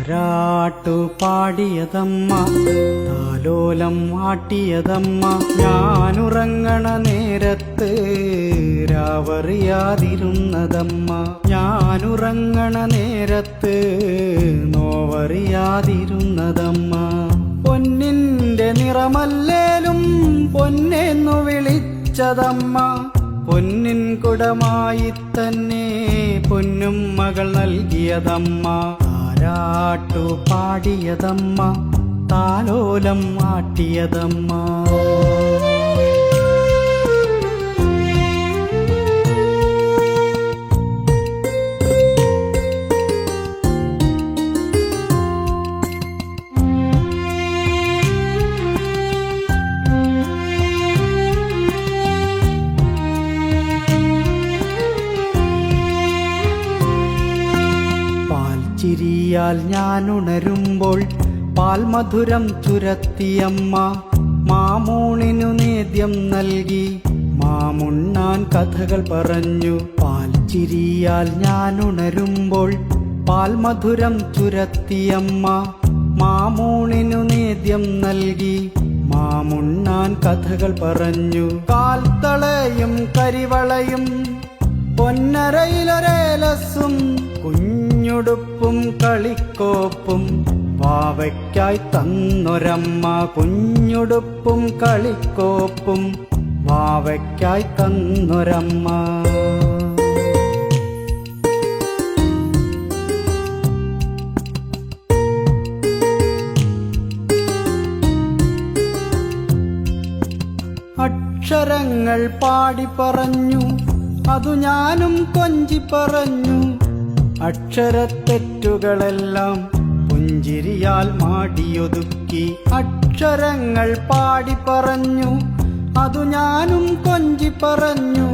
താരാട്ടു പാടിയതമ്മ, താലോലം ആട്ടിയതമ്മ. ഞാനുറങ്ങണ നേരത്ത് രാവറിയാതിരുന്നതമ്മ, ഞാനുറങ്ങണ നേരത്ത് നോവറിയാതിരുന്നതമ്മ. പൊന്നിന്റെ നിറമല്ലേലും പൊന്നെന്നു വിളിച്ചതമ്മ, പൊന്നിൻ കുടമായി തന്നെ പൊന്നും മകൾ നൽകിയതമ്മ. താരാട്ടു പാടിയതമ്മ, താലോലം ആട്ടിയതമ്മ. ചിരിയാൽ ഞാനുണരുമ്പോൾ പാൽമധുരം ചുരത്തിയമ്മ, മാമൂണിനു നേദ്യം നൽകി മാമുണ്ണാൻ കഥകൾ പറഞ്ഞു. പാൽച്ചിരിയാൽ ഞാനുണരുമ്പോൾ പാൽമധുരം ചുരത്തിയമ്മ, മാമൂണിനു നേദ്യം നൽകി മാമുണ്ണാൻ കഥകൾ പറഞ്ഞു. കാൽത്തളയും കരിവളയും പൊന്നരയിലൊരേലസും കുഞ്ഞുടുപ്പും കളിക്കോപ്പും വാവയ്ക്കായി തന്നൊരമ്മ, കുഞ്ഞുടുപ്പും കളിക്കോപ്പും വാവയ്ക്കായി തന്നൊരമ്മ. അക്ഷരങ്ങൾ പാടി പറഞ്ഞു, അതു ഞാനും കൊഞ്ചി പറഞ്ഞു. അക്ഷരത്തെറ്റുകളെല്ലാം പുഞ്ചിരിയാൽ മാടിയൊതുക്കി. അക്ഷരങ്ങൾ പാടി പറഞ്ഞു, അതു ഞാനും കൊഞ്ചി പറഞ്ഞു.